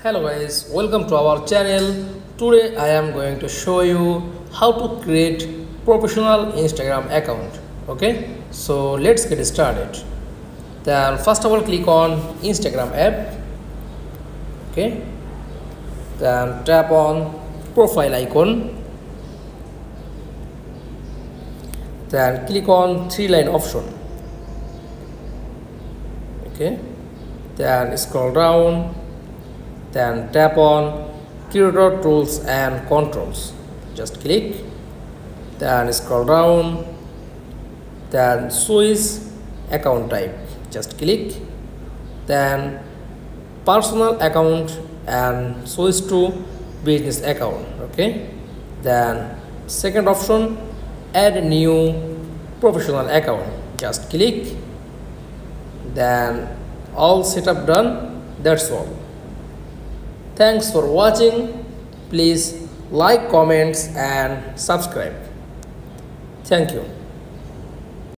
Hello guys, welcome to our channel. Today I am going to show you how to create professional Instagram account. Okay, so let's get started. Then first of all click on Instagram app. Okay, then tap on profile icon. Then click on three-line option. Okay, then scroll down. Then tap on creator tools and controls. Just click. Then scroll down. Then switch account type. Just click. Then personal account and switch to business account. Okay. Then second option, add new professional account. Just click. Then all setup done. That's all. Thanks for watching. Please like, comments and subscribe. Thank you.